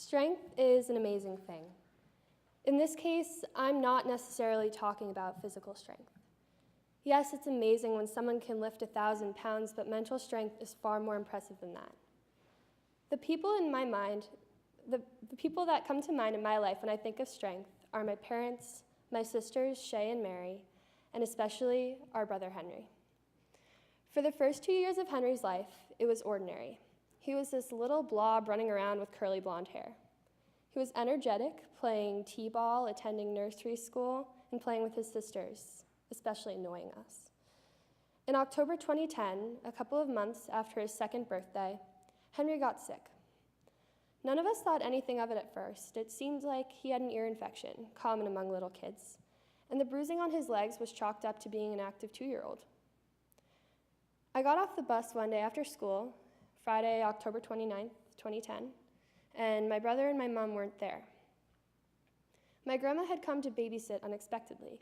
Strength is an amazing thing. In this case, I'm not necessarily talking about physical strength. Yes, it's amazing when someone can lift 1,000 pounds, but mental strength is far more impressive than that. The people in my mind, the people that come to mind in my life when I think of strength are my parents, my sisters, Shay and Mary, and especially our brother Henry. For the first 2 years of Henry's life, it was ordinary. He was this little blob running around with curly blonde hair. He was energetic, playing t-ball, attending nursery school, and playing with his sisters, especially annoying us. In October 2010, a couple of months after his second birthday, Henry got sick. None of us thought anything of it at first. It seemed like he had an ear infection, common among little kids, and the bruising on his legs was chalked up to being an active 2-year-old. I got off the bus one day after school, Friday, October 29th, 2010, and my brother and my mom weren't there. My grandma had come to babysit unexpectedly.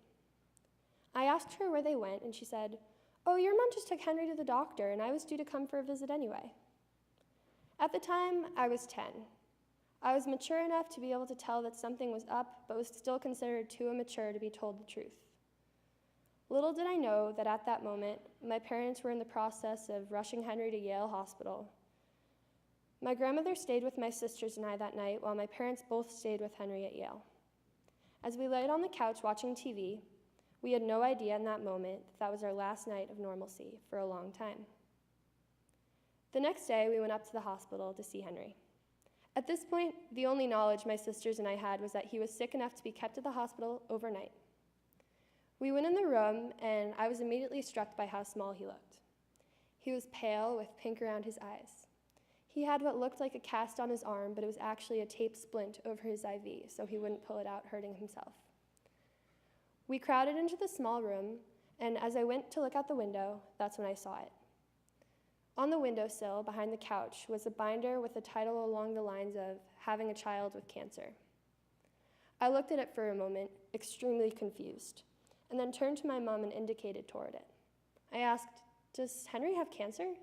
I asked her where they went, and she said, "Oh, your mom just took Henry to the doctor, and I was due to come for a visit anyway." At the time, I was 10. I was mature enough to be able to tell that something was up, but was still considered too immature to be told the truth. Little did I know that at that moment, my parents were in the process of rushing Henry to Yale Hospital. My grandmother stayed with my sisters and I that night, while my parents both stayed with Henry at Yale. As we laid on the couch watching TV, we had no idea in that moment that was our last night of normalcy for a long time. The next day, we went up to the hospital to see Henry. At this point, the only knowledge my sisters and I had was that he was sick enough to be kept at the hospital overnight. We went in the room, and I was immediately struck by how small he looked. He was pale with pink around his eyes. He had what looked like a cast on his arm, but it was actually a tape splint over his IV, so he wouldn't pull it out, hurting himself. We crowded into the small room, and as I went to look out the window, that's when I saw it. On the windowsill, behind the couch, was a binder with a title along the lines of "Having a Child with Cancer." I looked at it for a moment, extremely confused, and then turned to my mom and indicated toward it. I asked, "Does Henry have cancer?"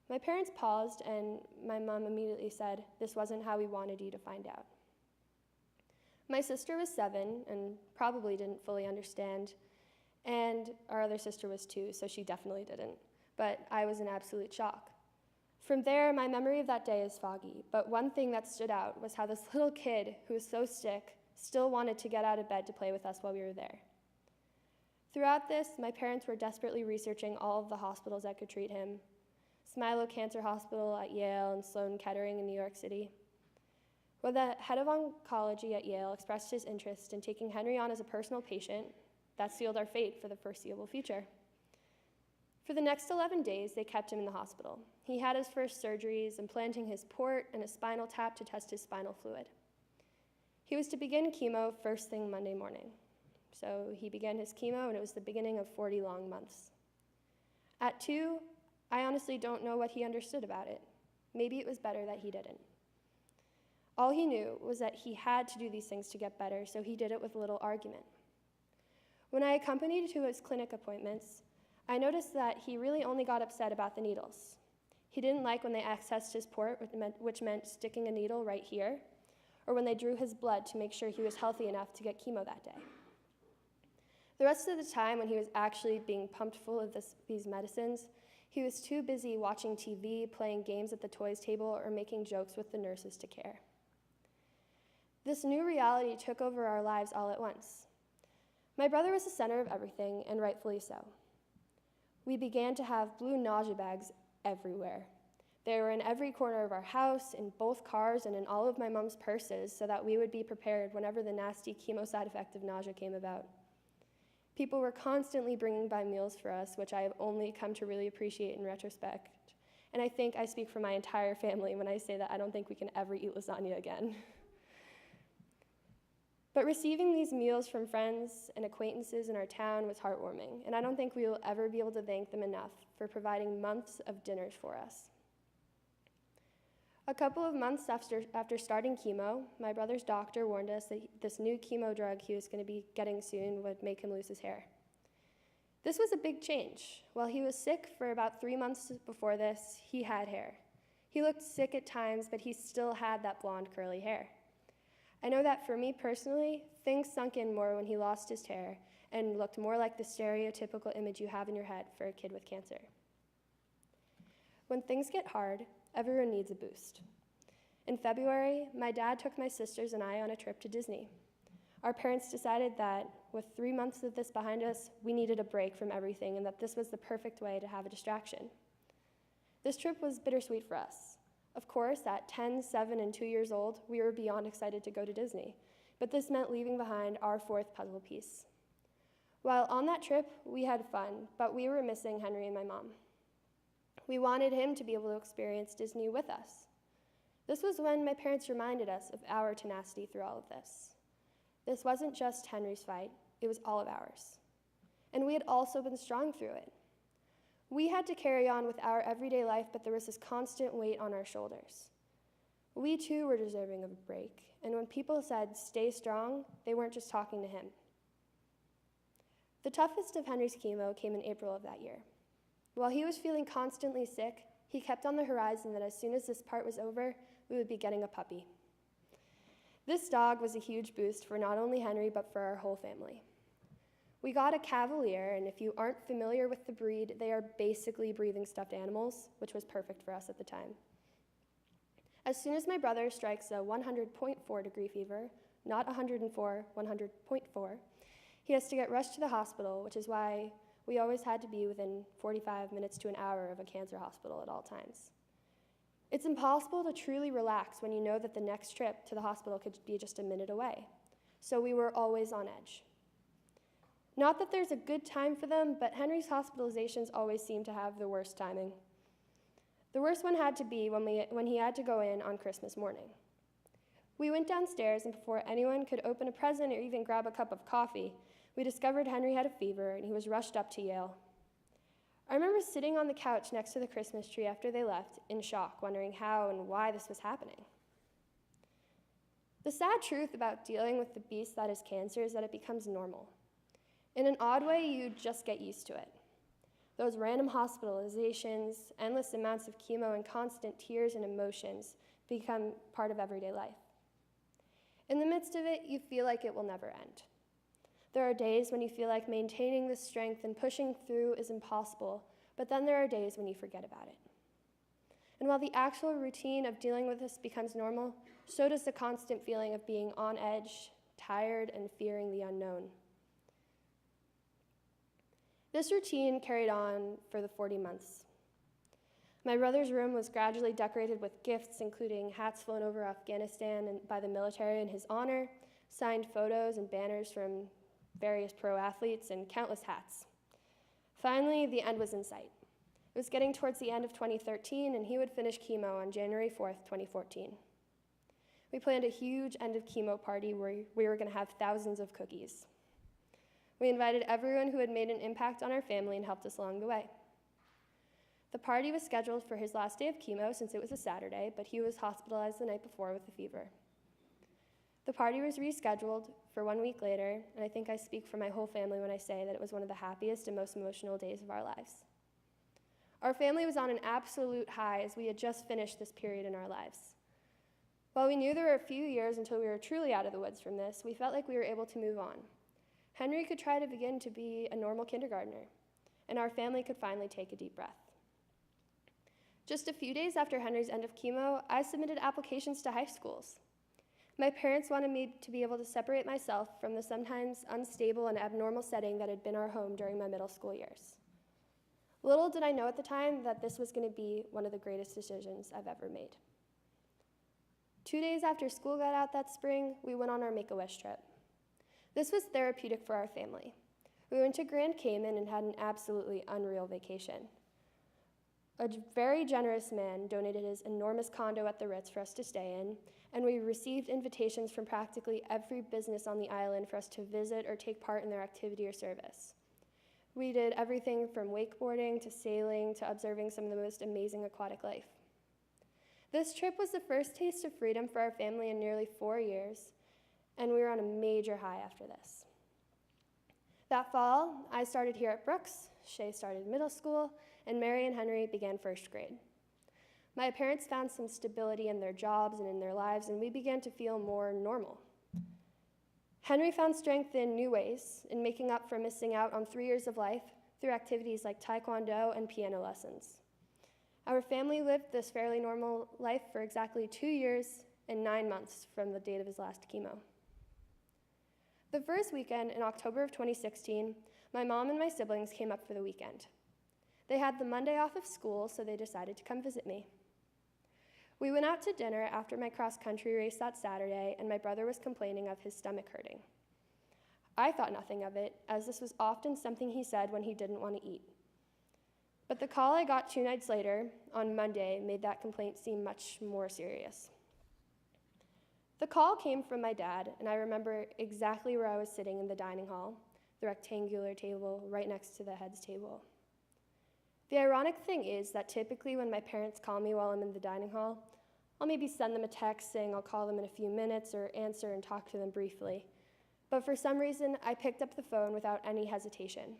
My parents paused, and my mom immediately said, "This wasn't how we wanted you to find out." My sister was 7 and probably didn't fully understand, and our other sister was 2, so she definitely didn't. But I was in absolute shock. From there, my memory of that day is foggy, but one thing that stood out was how this little kid who was so sick still wanted to get out of bed to play with us while we were there. Throughout this, my parents were desperately researching all of the hospitals that could treat him: Smilow Cancer Hospital at Yale and Sloan Kettering in New York City. When the head of oncology at Yale expressed his interest in taking Henry on as a personal patient, that sealed our fate for the foreseeable future. For the next 11 days, they kept him in the hospital. He had his first surgeries, implanting his port and a spinal tap to test his spinal fluid. He was to begin chemo first thing Monday morning. So he began his chemo, and it was the beginning of 40 long months. At 2, I honestly don't know what he understood about it. Maybe it was better that he didn't. All he knew was that he had to do these things to get better, so he did it with little argument. When I accompanied to his clinic appointments, I noticed that he really only got upset about the needles. He didn't like when they accessed his port, which meant sticking a needle right here, or when they drew his blood to make sure he was healthy enough to get chemo that day. The rest of the time, when he was actually being pumped full of these medicines, he was too busy watching TV, playing games at the toys table, or making jokes with the nurses to care. This new reality took over our lives all at once. My brother was the center of everything, and rightfully so. We began to have blue nausea bags everywhere. They were in every corner of our house, in both cars, and in all of my mom's purses, so that we would be prepared whenever the nasty chemo side effect of nausea came about. People were constantly bringing by meals for us, which I have only come to really appreciate in retrospect. And I think I speak for my entire family when I say that I don't think we can ever eat lasagna again. But receiving these meals from friends and acquaintances in our town was heartwarming, and I don't think we will ever be able to thank them enough for providing months of dinners for us. A couple of months after starting chemo, my brother's doctor warned us that this new chemo drug he was going to be getting soon would make him lose his hair. This was a big change. While he was sick for about 3 months before this, he had hair. He looked sick at times, but he still had that blonde curly hair. I know that for me personally, things sunk in more when he lost his hair and looked more like the stereotypical image you have in your head for a kid with cancer. When things get hard, everyone needs a boost. In February, my dad took my sisters and I on a trip to Disney. Our parents decided that with 3 months of this behind us, we needed a break from everything and that this was the perfect way to have a distraction. This trip was bittersweet for us. Of course, at 10, 7, and 2 years old, we were beyond excited to go to Disney, but this meant leaving behind our fourth puzzle piece. While on that trip, we had fun, but we were missing Henry and my mom. We wanted him to be able to experience Disney with us. This was when my parents reminded us of our tenacity through all of this. This wasn't just Henry's fight, it was all of ours. And we had also been strong through it. We had to carry on with our everyday life, but there was this constant weight on our shoulders. We too were deserving of a break, and when people said, "Stay strong," they weren't just talking to him. The toughest of Henry's chemo came in April of that year. While he was feeling constantly sick, he kept on the horizon that as soon as this part was over, we would be getting a puppy. This dog was a huge boost for not only Henry, but for our whole family. We got a Cavalier, and if you aren't familiar with the breed, they are basically breathing stuffed animals, which was perfect for us at the time. As soon as my brother strikes a 100.4 degree fever, not 104, 100.4, he has to get rushed to the hospital, which is why we always had to be within 45 minutes to an hour of a cancer hospital at all times. It's impossible to truly relax when you know that the next trip to the hospital could be just a minute away, so we were always on edge. Not that there's a good time for them, but Henry's hospitalizations always seem to have the worst timing. The worst one had to be when he had to go in on Christmas morning. We went downstairs, and before anyone could open a present or even grab a cup of coffee, we discovered Henry had a fever and he was rushed up to Yale. I remember sitting on the couch next to the Christmas tree after they left in shock, wondering how and why this was happening. The sad truth about dealing with the beast that is cancer is that it becomes normal. In an odd way, you just get used to it. Those random hospitalizations, endless amounts of chemo, and constant tears and emotions become part of everyday life. In the midst of it, you feel like it will never end. There are days when you feel like maintaining this strength and pushing through is impossible, but then there are days when you forget about it. And while the actual routine of dealing with this becomes normal, so does the constant feeling of being on edge, tired, and fearing the unknown. This routine carried on for the 40 months. My brother's room was gradually decorated with gifts, including hats flown over Afghanistan by the military in his honor, signed photos and banners from various pro athletes, and countless hats. Finally, the end was in sight. It was getting towards the end of 2013, and he would finish chemo on January 4th, 2014. We planned a huge end of chemo party where we were going to have thousands of cookies. We invited everyone who had made an impact on our family and helped us along the way. The party was scheduled for his last day of chemo since it was a Saturday, but he was hospitalized the night before with a fever. The party was rescheduled for 1 week later, and I think I speak for my whole family when I say that it was one of the happiest and most emotional days of our lives. Our family was on an absolute high as we had just finished this period in our lives. While we knew there were a few years until we were truly out of the woods from this, we felt like we were able to move on. Henry could try to begin to be a normal kindergartner, and our family could finally take a deep breath. Just a few days after Henry's end of chemo, I submitted applications to high schools. My parents wanted me to be able to separate myself from the sometimes unstable and abnormal setting that had been our home during my middle school years. Little did I know at the time that this was going to be one of the greatest decisions I've ever made. 2 days after school got out that spring, we went on our Make-A-Wish trip. This was therapeutic for our family. We went to Grand Cayman and had an absolutely unreal vacation. A very generous man donated his enormous condo at the Ritz for us to stay in, and we received invitations from practically every business on the island for us to visit or take part in their activity or service. We did everything from wakeboarding to sailing to observing some of the most amazing aquatic life. This trip was the first taste of freedom for our family in nearly 4 years, and we were on a major high after this. That fall, I started here at Brooks, Shay started middle school, and Mary and Henry began first grade. My parents found some stability in their jobs and in their lives, and we began to feel more normal. Henry found strength in new ways, in making up for missing out on 3 years of life through activities like taekwondo and piano lessons. Our family lived this fairly normal life for exactly 2 years and 9 months from the date of his last chemo. The first weekend in October of 2016, my mom and my siblings came up for the weekend. They had the Monday off of school, so they decided to come visit me. We went out to dinner after my cross-country race that Saturday, and my brother was complaining of his stomach hurting. I thought nothing of it, as this was often something he said when he didn't want to eat. But the call I got 2 nights later, on Monday, made that complaint seem much more serious. The call came from my dad, and I remember exactly where I was sitting in the dining hall, the rectangular table right next to the head's table. The ironic thing is that typically when my parents call me while I'm in the dining hall, I'll maybe send them a text saying I'll call them in a few minutes or answer and talk to them briefly. But for some reason, I picked up the phone without any hesitation.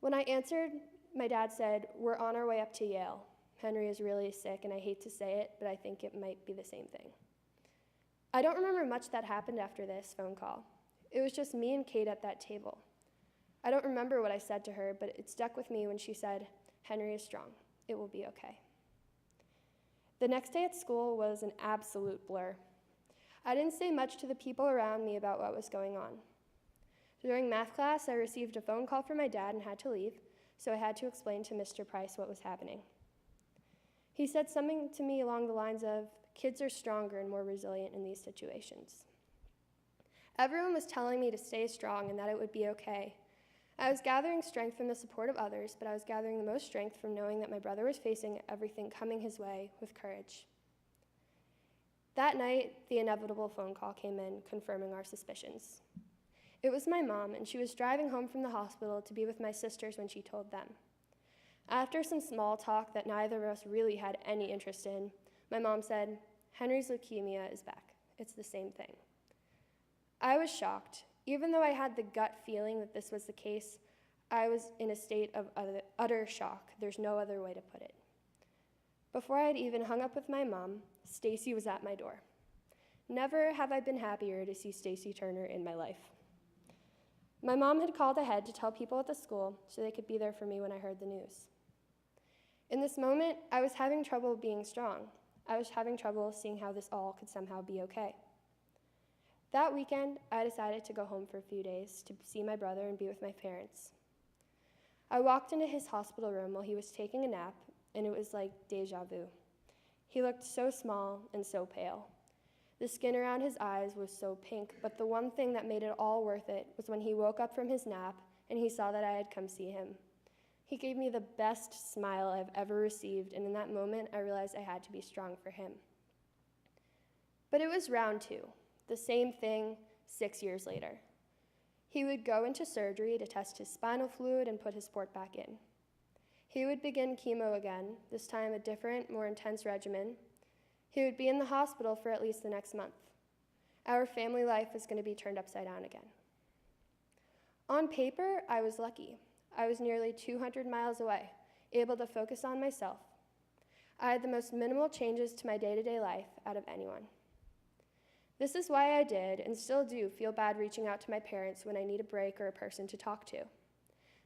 When I answered, my dad said, "We're on our way up to Yale. Henry is really sick, and I hate to say it, but I think it might be the same thing." I don't remember much that happened after this phone call. It was just me and Kate at that table. I don't remember what I said to her, but it stuck with me when she said, "Henry is strong. It will be okay." The next day at school was an absolute blur. I didn't say much to the people around me about what was going on. During math class, I received a phone call from my dad and had to leave, so I had to explain to Mr. Price what was happening. He said something to me along the lines of, "Kids are stronger and more resilient in these situations." Everyone was telling me to stay strong and that it would be okay. I was gathering strength from the support of others, but I was gathering the most strength from knowing that my brother was facing everything coming his way with courage. That night, the inevitable phone call came in, confirming our suspicions. It was my mom, and she was driving home from the hospital to be with my sisters when she told them. After some small talk that neither of us really had any interest in, my mom said, "Henry's leukemia is back. It's the same thing." I was shocked. Even though I had the gut feeling that this was the case, I was in a state of utter shock. There's no other way to put it. Before I had even hung up with my mom, Stacy was at my door. Never have I been happier to see Stacy Turner in my life. My mom had called ahead to tell people at the school so they could be there for me when I heard the news. In this moment, I was having trouble being strong. I was having trouble seeing how this all could somehow be okay. That weekend, I decided to go home for a few days to see my brother and be with my parents. I walked into his hospital room while he was taking a nap, and it was like deja vu. He looked so small and so pale. The skin around his eyes was so pink, but the one thing that made it all worth it was when he woke up from his nap and he saw that I had come see him. He gave me the best smile I've ever received, and in that moment, I realized I had to be strong for him. But it was round 2. The same thing 6 years later. He would go into surgery to test his spinal fluid and put his port back in. He would begin chemo again, this time a different, more intense regimen. He would be in the hospital for at least the next month. Our family life was going to be turned upside down again. On paper, I was lucky. I was nearly 200 miles away, able to focus on myself. I had the most minimal changes to my day-to-day life out of anyone. This is why I did, and still do, feel bad reaching out to my parents when I need a break or a person to talk to.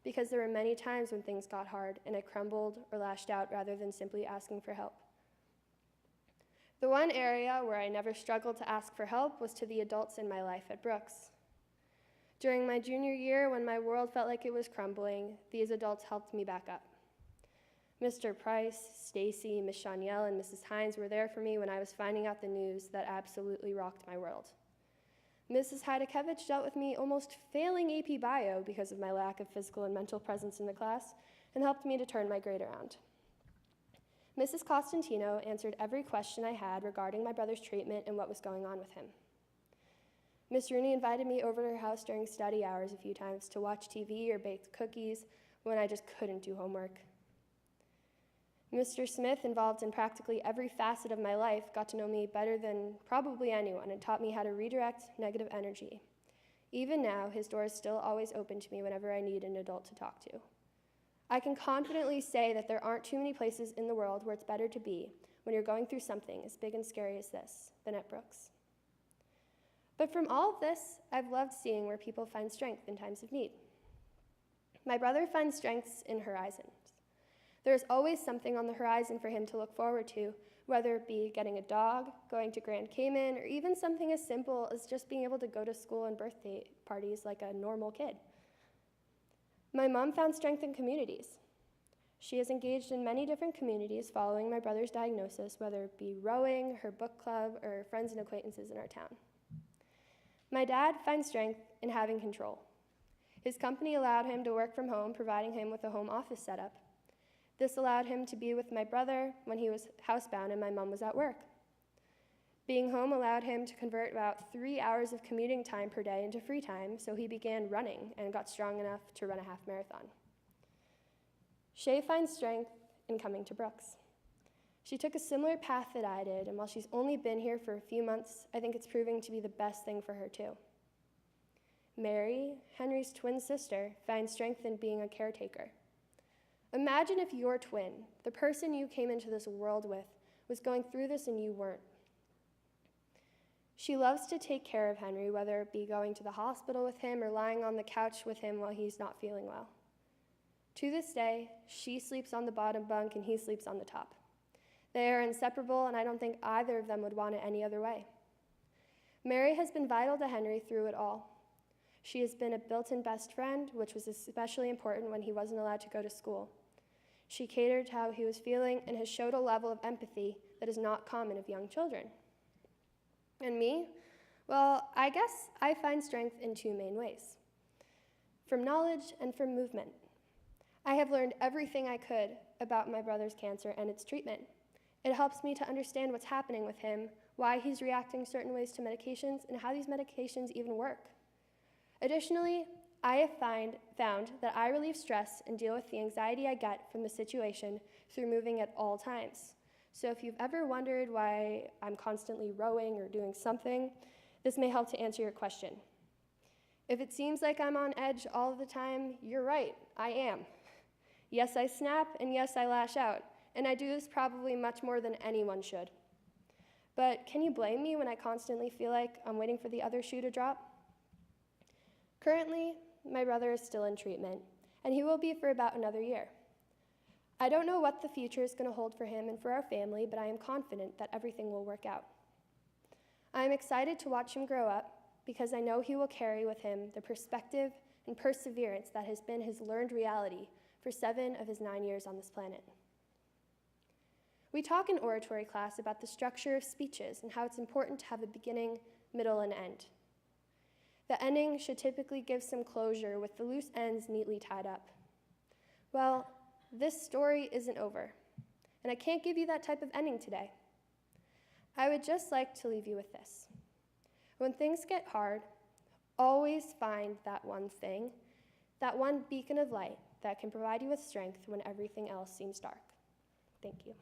Because there were many times when things got hard, and I crumbled or lashed out rather than simply asking for help. The one area where I never struggled to ask for help was to the adults in my life at Brooks. During my junior year, when my world felt like it was crumbling, these adults helped me back up. Mr. Price, Stacy, Miss Shanielle, and Mrs. Hines were there for me when I was finding out the news that absolutely rocked my world. Mrs. Heidekevich dealt with me almost failing AP Bio because of my lack of physical and mental presence in the class and helped me to turn my grade around. Mrs. Costantino answered every question I had regarding my brother's treatment and what was going on with him. Miss Rooney invited me over to her house during study hours a few times to watch TV or bake cookies when I just couldn't do homework. Mr. Smith, involved in practically every facet of my life, got to know me better than probably anyone and taught me how to redirect negative energy. Even now, his door is still always open to me whenever I need an adult to talk to. I can confidently say that there aren't too many places in the world where it's better to be when you're going through something as big and scary as this than at Brooks. But from all of this, I've loved seeing where people find strength in times of need. My brother finds strengths in horizons. There is always something on the horizon for him to look forward to, whether it be getting a dog, going to Grand Cayman, or even something as simple as just being able to go to school and birthday parties like a normal kid. My mom found strength in communities. She has engaged in many different communities following my brother's diagnosis, whether it be rowing, her book club, or friends and acquaintances in our town. My dad finds strength in having control. His company allowed him to work from home, providing him with a home office setup. This allowed him to be with my brother when he was housebound and my mom was at work. Being home allowed him to convert about 3 hours of commuting time per day into free time, so he began running and got strong enough to run a half marathon. Shay finds strength in coming to Brooks. She took a similar path that I did, and while she's only been here for a few months, I think it's proving to be the best thing for her too. Mary, Henry's twin sister, finds strength in being a caretaker. Imagine if your twin, the person you came into this world with, was going through this and you weren't. She loves to take care of Henry, whether it be going to the hospital with him or lying on the couch with him while he's not feeling well. To this day, she sleeps on the bottom bunk and he sleeps on the top. They are inseparable, and I don't think either of them would want it any other way. Mary has been vital to Henry through it all. She has been a built-in best friend, which was especially important when he wasn't allowed to go to school. She catered to how he was feeling and has showed a level of empathy that is not common of young children. And me? Well, I guess I find strength in two main ways: from knowledge and from movement. I have learned everything I could about my brother's cancer and its treatment. It helps me to understand what's happening with him, why he's reacting certain ways to medications, and how these medications even work. Additionally, I have found that I relieve stress and deal with the anxiety I get from the situation through moving at all times. So if you've ever wondered why I'm constantly rowing or doing something, this may help to answer your question. If it seems like I'm on edge all the time, you're right, I am. Yes, I snap, and yes, I lash out, and I do this probably much more than anyone should. But can you blame me when I constantly feel like I'm waiting for the other shoe to drop? Currently, my brother is still in treatment, and he will be for about another year. I don't know what the future is going to hold for him and for our family, but I am confident that everything will work out. I am excited to watch him grow up because I know he will carry with him the perspective and perseverance that has been his learned reality for 7 of his 9 years on this planet. We talk in oratory class about the structure of speeches and how it's important to have a beginning, middle, and end. The ending should typically give some closure with the loose ends neatly tied up. Well, this story isn't over, and I can't give you that type of ending today. I would just like to leave you with this. When things get hard, always find that one thing, that one beacon of light that can provide you with strength when everything else seems dark. Thank you.